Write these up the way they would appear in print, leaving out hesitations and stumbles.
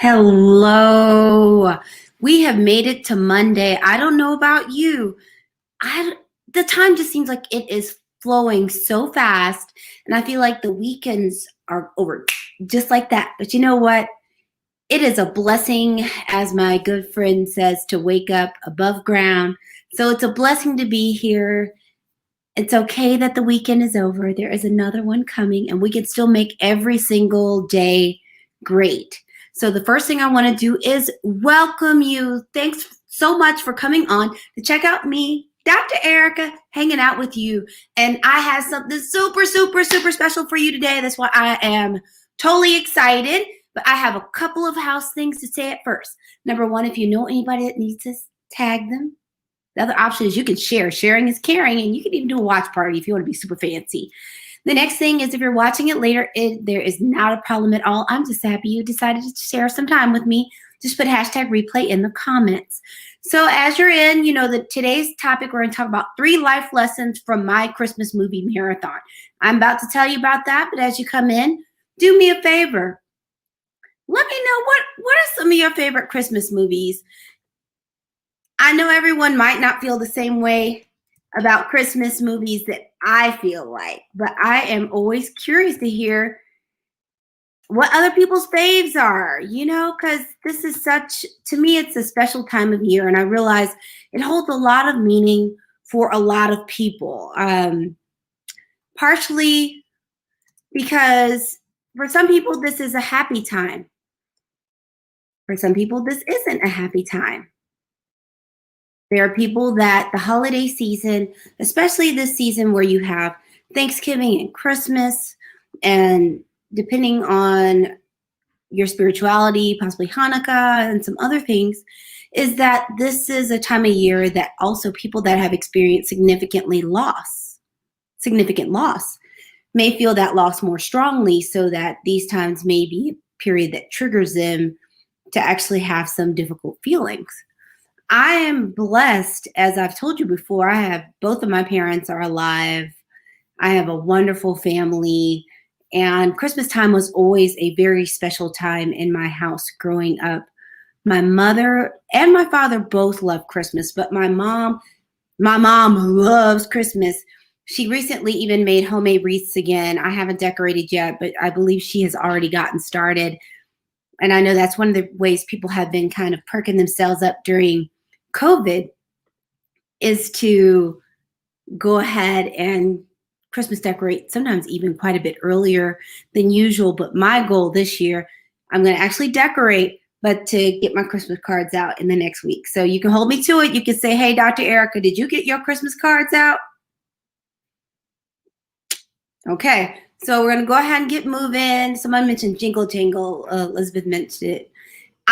Hello. We have made it to Monday. I don't know about you. I the time just seems like it is flowing so fast, and I feel like the weekends are over just like that. But you know what? It is a blessing, as my good friend says, to wake up above ground. So it's a blessing to be here. It's okay that the weekend is over. There is another one coming, and we can still make every single day great. So, the first thing I want to do is welcome you. Thanks so much for coming on to check out me, Dr. Erica, hanging out with you. And I have something super, super, super special for you today. That's why I am totally excited. But I have a couple of house things to say at first. Number one, if you know anybody that needs to tag them, the other option is you can share. Sharing is caring, and you can even do a watch party if you want to be super fancy. The next thing is if you're watching it later, there is not a problem at all. I'm just happy you decided to share some time with me. Just put hashtag replay in the comments. So as you're in, today's topic, we're going to talk about 3 life lessons from my Christmas movie marathon. I'm about to tell you about that, but as you come in, do me a favor. Let me know what are some of your favorite Christmas movies. I know everyone might not feel the same way about Christmas movies that I feel like, but I am always curious to hear what other people's faves are, because this is to me, it's a special time of year, and I realize it holds a lot of meaning for a lot of people. Partially because for some people, this is a happy time. For some people, this isn't a happy time. There are people that the holiday season, especially this season where you have Thanksgiving and Christmas, and depending on your spirituality, possibly Hanukkah and some other things, is that this is a time of year that also people that have experienced significant loss, may feel that loss more strongly, so that these times may be a period that triggers them to actually have some difficult feelings. I am blessed, as I've told you before. I have both of my parents are alive. I have a wonderful family, and Christmas time was always a very special time in my house growing up. My mother and my father both love Christmas, but my mom loves Christmas. She recently even made homemade wreaths again. I haven't decorated yet, but I believe she has already gotten started. And I know that's one of the ways people have been kind of perking themselves up during COVID, is to go ahead and Christmas decorate, sometimes even quite a bit earlier than usual. But my goal this year, I'm going to actually decorate, but to get my Christmas cards out in the next week. So you can hold me to it. You can say, hey, Dr. Erica, did you get your Christmas cards out? Okay, so we're going to go ahead and get moving. Someone mentioned Jingle Jangle. Elizabeth mentioned it.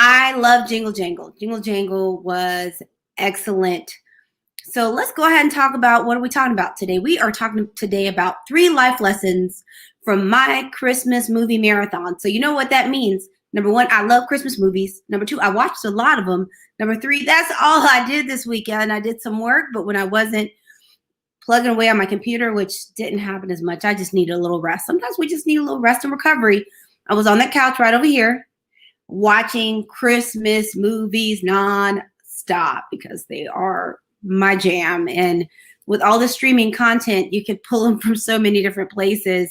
I love Jingle Jangle. Jingle Jangle was excellent. So let's go ahead and talk about, what are we talking about today? We are talking today about 3 life lessons from my Christmas movie marathon. So you know what that means. Number 1, I love Christmas movies. Number 2, I watched a lot of them. Number 3, that's all I did this weekend. I did some work, but when I wasn't plugging away on my computer, which didn't happen as much, I just needed a little rest. Sometimes we just need a little rest and recovery. I was on that couch right over here watching Christmas movies non-stop because they are my jam. And with all the streaming content, you can pull them from so many different places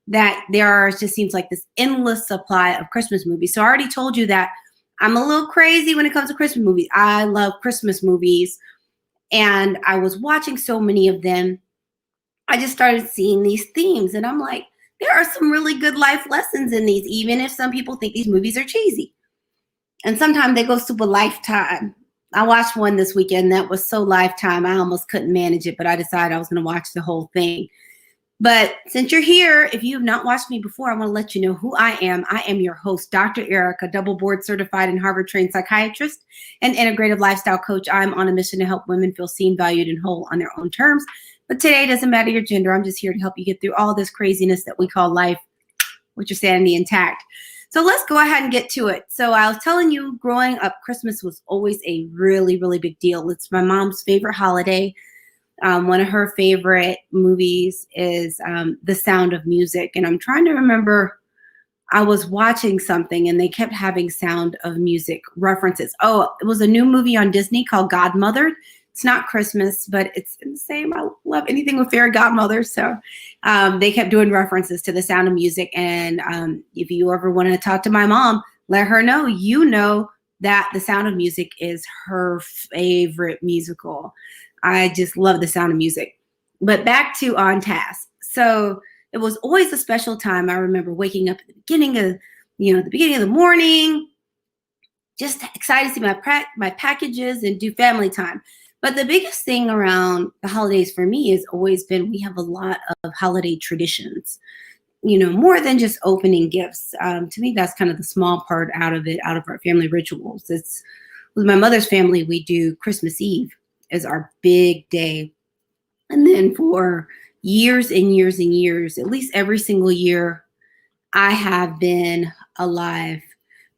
that just seems like this endless supply of Christmas movies. So I already told you that I'm a little crazy when it comes to Christmas movies. I love Christmas movies, and I was watching so many of them. I just started seeing these themes, and I'm like, there are some really good life lessons in these, even if some people think these movies are cheesy. And sometimes they go super Lifetime. I watched one this weekend that was so Lifetime, I almost couldn't manage it, but I decided I was going to watch the whole thing. But since you're here, if you have not watched me before, I want to let you know who I am. I am your host, Dr. Erica, double board certified and Harvard trained psychiatrist and integrative lifestyle coach. I'm on a mission to help women feel seen, valued, and whole on their own terms. But today doesn't matter your gender. I'm just here to help you get through all this craziness that we call life with your sanity intact. So let's go ahead and get to it. So I was telling you, growing up, Christmas was always a really, really big deal. It's my mom's favorite holiday. One of her favorite movies is The Sound of Music. And I'm trying to remember I was watching something and they kept having Sound of Music references. Oh, it was a new movie on Disney called Godmothered. It's not Christmas, but it's the same. I love anything with fairy godmothers. So they kept doing references to the Sound of Music. And if you ever want to talk to my mom, let her know, that the Sound of Music is her favorite musical. I just love the Sound of Music. But back to On Task. So it was always a special time. I remember waking up at the beginning of the morning, just excited to see my packages and do family time. But the biggest thing around the holidays for me has always been we have a lot of holiday traditions, more than just opening gifts. To me, that's kind of the small part out of our family rituals. With my mother's family, we do Christmas Eve as our big day. And then for years and years and years, at least every single year I have been alive,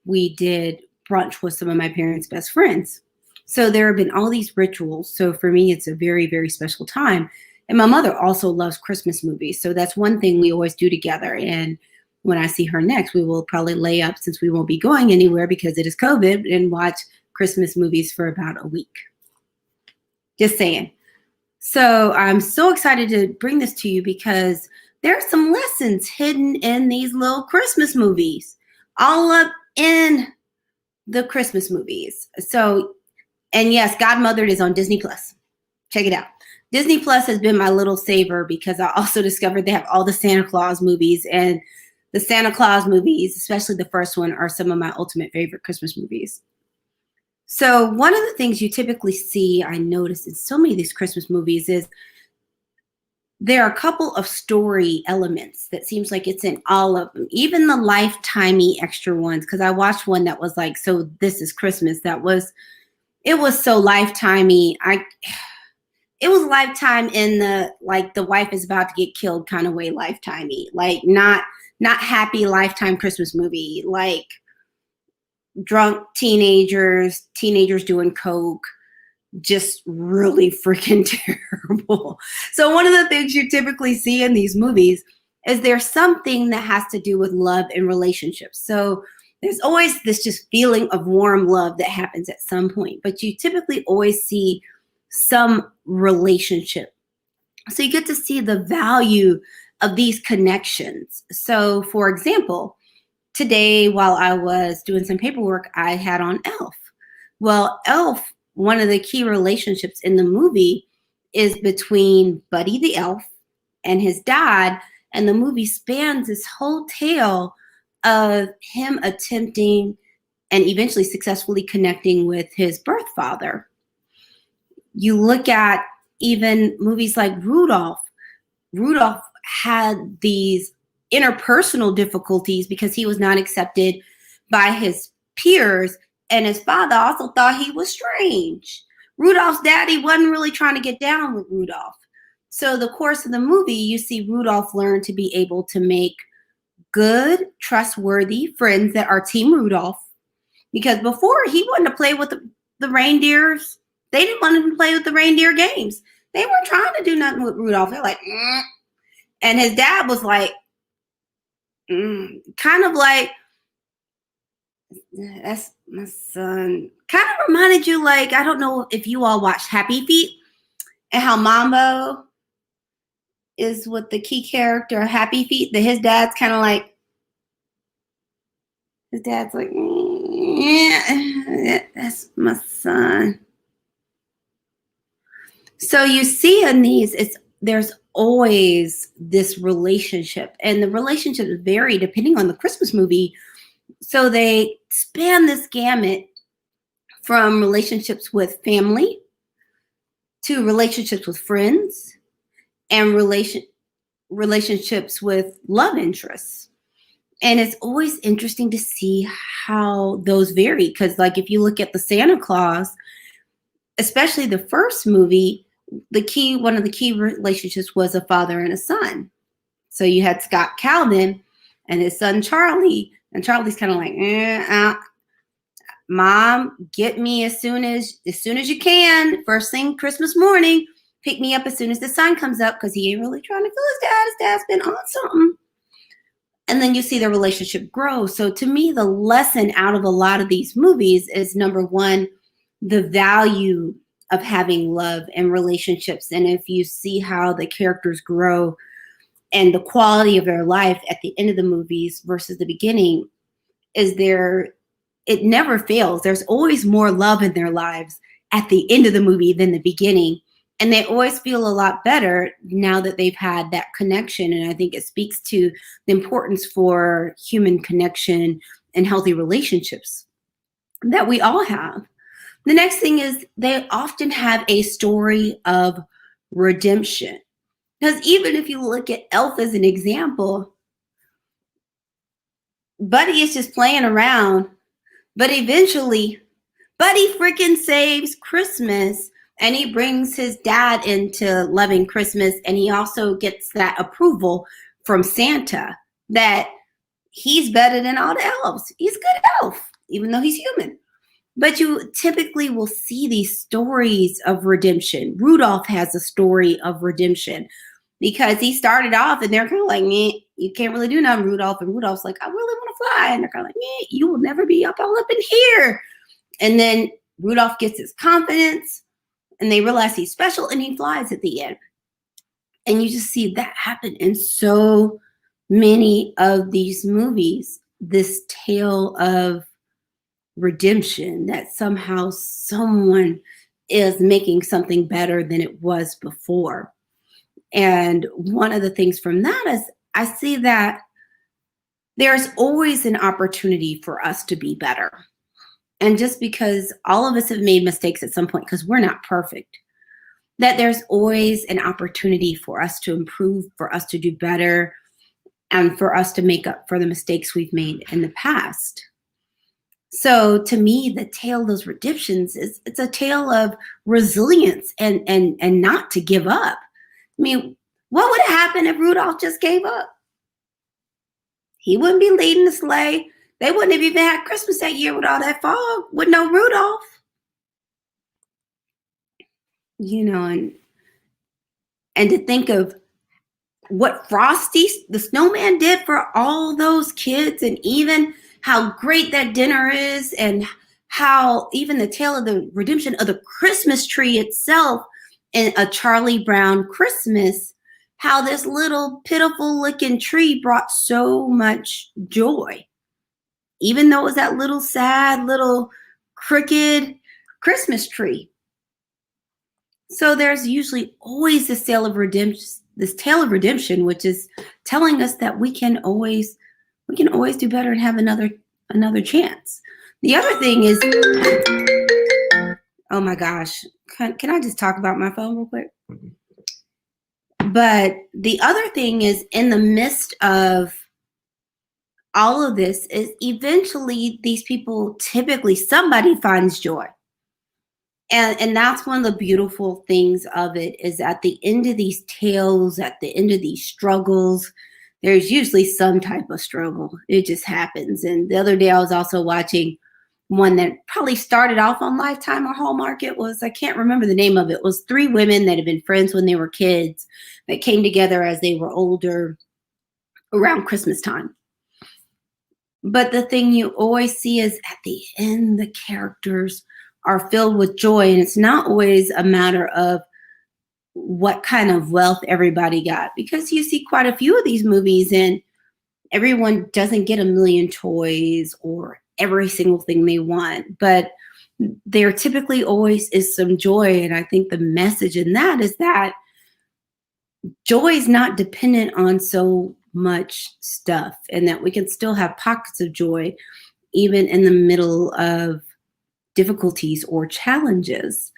we did brunch with some of my parents' best friends. So there have been all these rituals. So for me, it's a very, very special time. And my mother also loves Christmas movies. So that's one thing we always do together. And when I see her next, we will probably lay up, since we won't be going anywhere because it is COVID, and watch Christmas movies for about a week. Just saying. So I'm so excited to bring this to you because there are some lessons hidden in these little Christmas movies, all up in the Christmas movies. So, and yes, Godmothered is on Disney Plus. Check it out. Disney Plus has been my little saver because I also discovered they have all the Santa Claus movies, and the Santa Claus movies, especially the first one, are some of my ultimate favorite Christmas movies. So one of the things you typically see, I notice in so many of these Christmas movies, is there are a couple of story elements that seems like it's in all of them, even the Lifetimey extra ones. Because I watched one that was like, so this is Christmas. It was so Lifetimey. It was Lifetime in the wife is about to get killed kind of way, Lifetimey, like not happy Lifetime Christmas movie, like drunk teenagers doing coke, just really freaking terrible. So one of the things you typically see in these movies is there's something that has to do with love and relationships. So there's always this just feeling of warm love that happens at some point, but you typically always see some relationship. So you get to see the value of these connections. So for example, today, while I was doing some paperwork, I had on Elf. Well, Elf, one of the key relationships in the movie is between Buddy the elf and his dad. And the movie spans this whole tale of him attempting and eventually successfully connecting with his birth father. You look at even movies like Rudolph. Rudolph had these interpersonal difficulties because he was not accepted by his peers, and his father also thought he was strange. Rudolph's daddy wasn't really trying to get down with Rudolph. So the course of the movie, you see Rudolph learn to be able to make good, trustworthy friends that are Team Rudolph, because before he wanted to play with the reindeers. They didn't want him to play with the reindeer games. They weren't trying to do nothing with Rudolph. They're like, And his dad was like, kind of like, that's my son. Kind of reminded you, like, I don't know if you all watched Happy Feet and how Mambo is with the key character of Happy Feet, that his dad's kind of like, yeah, that's my son. So you see in these, there's always this relationship, and the relationships vary depending on the Christmas movie. So they span this gamut from relationships with family to relationships with friends and relationships with love interests. And it's always interesting to see how those vary, because like if you look at the Santa Claus, especially the first movie, one of the key relationships was a father and a son. So you had Scott Calvin and his son Charlie, and Charlie's kind of like, Mom, get me as soon as you can, first thing Christmas morning, pick me up as soon as the sun comes up, because he ain't really trying to kill his dad. His dad's been on something. And then you see their relationship grow. So to me, the lesson out of a lot of these movies is, number one, the value of having love and relationships. And if you see how the characters grow and the quality of their life at the end of the movies versus the beginning, is there, it never fails. There's always more love in their lives at the end of the movie than the beginning. And they always feel a lot better now that they've had that connection. And I think it speaks to the importance for human connection and healthy relationships that we all have. The next thing is they often have a story of redemption. Because even if you look at Elf as an example, Buddy is just playing around, but eventually Buddy freaking saves Christmas, and he brings his dad into loving Christmas, and he also gets that approval from Santa that he's better than all the elves. He's a good elf, even though he's human. But you typically will see these stories of redemption. Rudolph has a story of redemption because he started off and they're kind of like, meh, you can't really do nothing, Rudolph. And Rudolph's like, I really want to fly. And they're kind of like, meh, you will never be up all up in here. And then Rudolph gets his confidence and they realize he's special and he flies at the end. And you just see that happen in so many of these movies, this tale of redemption, that somehow someone is making something better than it was before. And one of the things from that is I see that there's always an opportunity for us to be better. And just because all of us have made mistakes at some point, because we're not perfect, that there's always an opportunity for us to improve, for us to do better, and for us to make up for the mistakes we've made in the past. So to me, the tale of those redemptions is, it's a tale of resilience and not to give up. I mean, what would have happened if Rudolph just gave up? He wouldn't be leading the sleigh. They wouldn't have even had Christmas that year with all that fog, with no Rudolph. You know, and to think of what Frosty the Snowman did for all those kids, and even how great that dinner is, and how even the tale of the redemption of the Christmas tree itself in A Charlie Brown Christmas, how this little pitiful looking tree brought so much joy, even though it was that little sad little crooked Christmas tree. So there's usually always this tale of redemption, which is telling us that we can always do better and have another chance. The other thing is, oh my gosh, can I just talk about my phone real quick? But the other thing is, in the midst of all of this, is eventually these people, typically somebody finds joy. And that's one of the beautiful things of it, is at the end of these tales, at the end of these struggles, there's usually some type of struggle. It just happens. And the other day I was also watching one that probably started off on Lifetime or Hallmark. It was, I can't remember the name of it. It was 3 women that had been friends when they were kids that came together as they were older around Christmas time. But the thing you always see is at the end, the characters are filled with joy. And it's not always a matter of what kind of wealth everybody got, because you see quite a few of these movies and everyone doesn't get a million toys or every single thing they want, but there typically always is some joy. And I think the message in that is that joy is not dependent on so much stuff, and that we can still have pockets of joy even in the middle of difficulties or challenges.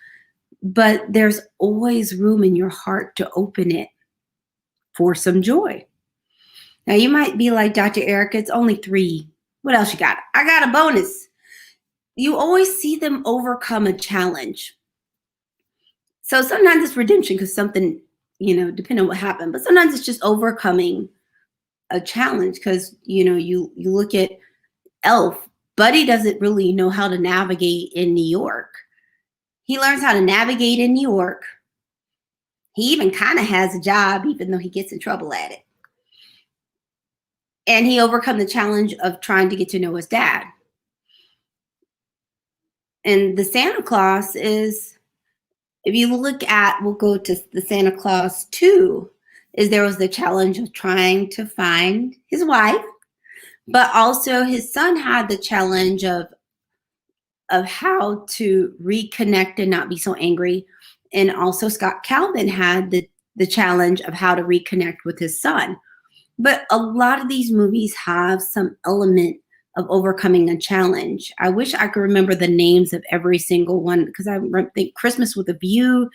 But there's always room in your heart to open it for some joy. Now you might be like, Dr. Erica, it's only 3. What else you got? I got a bonus. You always see them overcome a challenge. So sometimes it's redemption because something, depending on what happened, but sometimes it's just overcoming a challenge because, you look at Elf. Buddy doesn't really know how to navigate in New York. He learns how to navigate in New York. He even kind of has a job, even though he gets in trouble at it. and he overcome the challenge of trying to get to know his dad. And the Santa Claus is, if you look at, we'll go to the Santa Claus 2, is there was the challenge of trying to find his wife, but also his son had the challenge of how to reconnect and not be so angry. And also Scott Calvin had the challenge of how to reconnect with his son. But a lot of these movies have some element of overcoming a challenge. I wish I could remember the names of every single one, because I think Christmas with a View,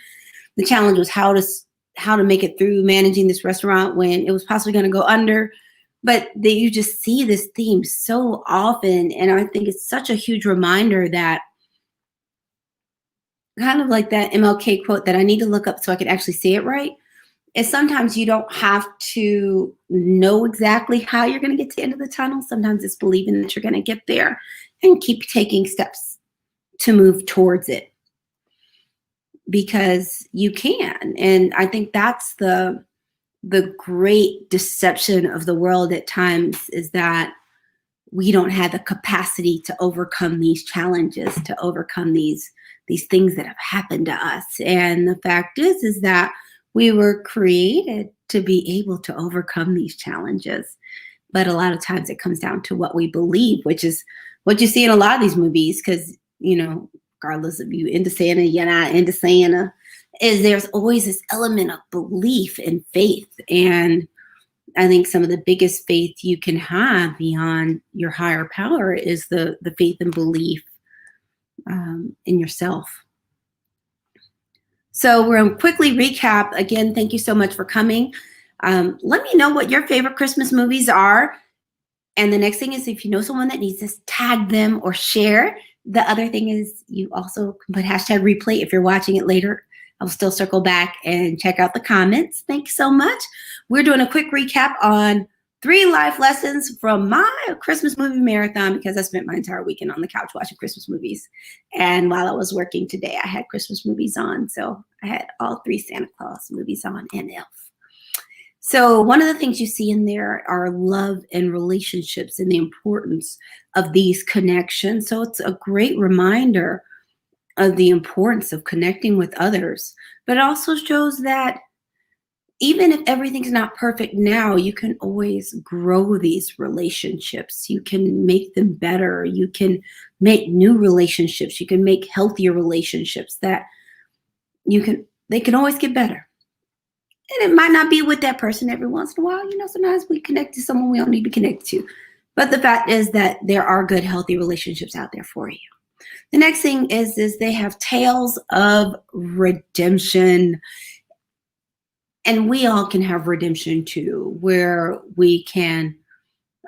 the challenge was how to make it through managing this restaurant when it was possibly going to go under. But you just see this theme so often, and I think it's such a huge reminder that, kind of like that MLK quote that I need to look up so I can actually say it right, is sometimes you don't have to know exactly how you're going to get to the end of the tunnel. Sometimes it's believing that you're going to get there and keep taking steps to move towards it, because you can. And I think that's the great deception of the world at times, is that we don't have the capacity to overcome these challenges, to overcome these things that have happened to us. And the fact is that we were created to be able to overcome these challenges. But a lot of times it comes down to what we believe, which is what you see in a lot of these movies, because, regardless of you into Santa, you're not into Santa, is there's always this element of belief and faith. And I think some of the biggest faith you can have beyond your higher power is the faith and belief in yourself. So we're going to quickly recap. Again, thank you so much for coming. Let me know what your favorite Christmas movies are. And the next thing is, if you know someone that needs this, tag them or share. The other thing is, you also can put hashtag replay if you're watching it later. I'll still circle back and check out the comments. Thank you so much. We're doing a quick recap on 3 life lessons from my Christmas movie marathon, because I spent my entire weekend on the couch watching Christmas movies. And while I was working today, I had Christmas movies on. So I had all 3 Santa Claus movies on and Elf. So one of the things you see in there are love and relationships and the importance of these connections. So it's a great reminder of the importance of connecting with others, but it also shows that even if everything's not perfect now, you can always grow these relationships. You can make them better. You can make new relationships. You can make healthier relationships that they can always get better. And it might not be with that person every once in a while. Sometimes we connect to someone we don't need to connect to. But the fact is that there are good, healthy relationships out there for you. The next thing is they have tales of redemption. And we all can have redemption too, where we can,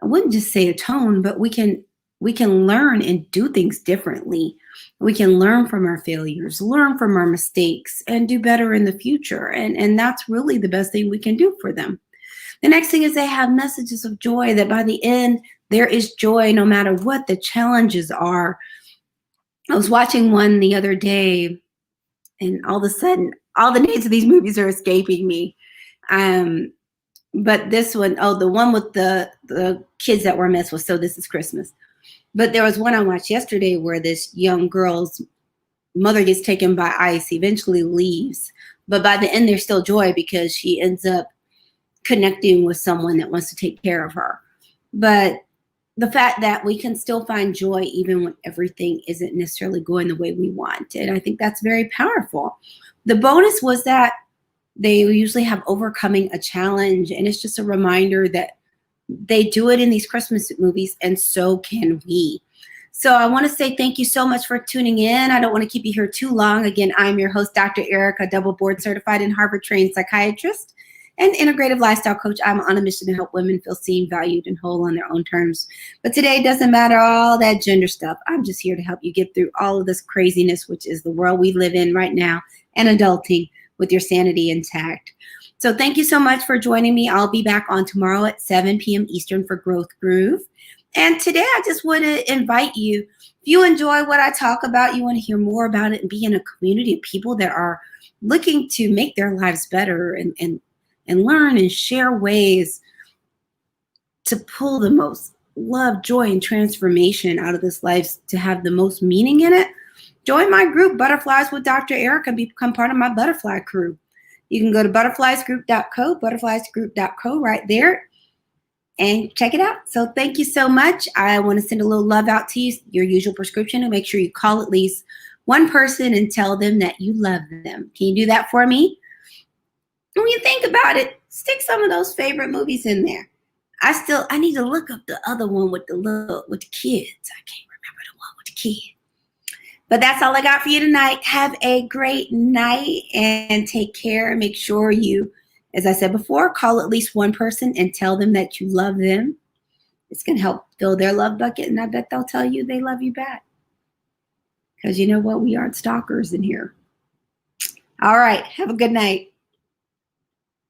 I wouldn't just say atone, but we can learn and do things differently. We can learn from our failures, learn from our mistakes, and do better in the future. And that's really the best thing we can do for them. The next thing is they have messages of joy, that by the end, there is joy no matter what the challenges are. I was watching one the other day, and all of a sudden, all the names of these movies are escaping me. But this one, the one with the kids that were messed with, So This Is Christmas. But there was one I watched yesterday where this young girl's mother gets taken by ICE, eventually leaves. But by the end, there's still joy because she ends up connecting with someone that wants to take care of her. But the fact that we can still find joy even when everything isn't necessarily going the way we want. And I think that's very powerful. The bonus was that they usually have overcoming a challenge. And it's just a reminder that they do it in these Christmas movies, and so can we. So I want to say thank you so much for tuning in. I don't want to keep you here too long. Again, I'm your host, Dr. Erica, double board certified and Harvard trained psychiatrist and integrative lifestyle coach. I'm on a mission to help women feel seen, valued, and whole on their own terms. But today it doesn't matter all that gender stuff. I'm just here to help you get through all of this craziness, which is the world we live in right now, and adulting with your sanity intact. So thank you so much for joining me. I'll be back on tomorrow at 7 p.m. Eastern for Growth Groove. And today I just want to invite you, if you enjoy what I talk about, you want to hear more about it and be in a community of people that are looking to make their lives better and learn and share ways to pull the most love, joy, and transformation out of this life, to have the most meaning in it, join my group, Butterflies with Dr. Erica, and become part of my butterfly crew. You can go to butterfliesgroup.co right there and check it out. So thank you so much. I want to send a little love out to you, your usual prescription, and make sure you call at least one person and tell them that you love them. Can you do that for me? When you think about it, stick some of those favorite movies in there. I need to look up the other one with the kids. I can't remember the one with the kids. But that's all I got for you tonight. Have a great night and take care. Make sure you, as I said before, call at least one person and tell them that you love them. It's going to help fill their love bucket, and I bet they'll tell you they love you back. Because you know what? We aren't stalkers in here. All right. Have a good night.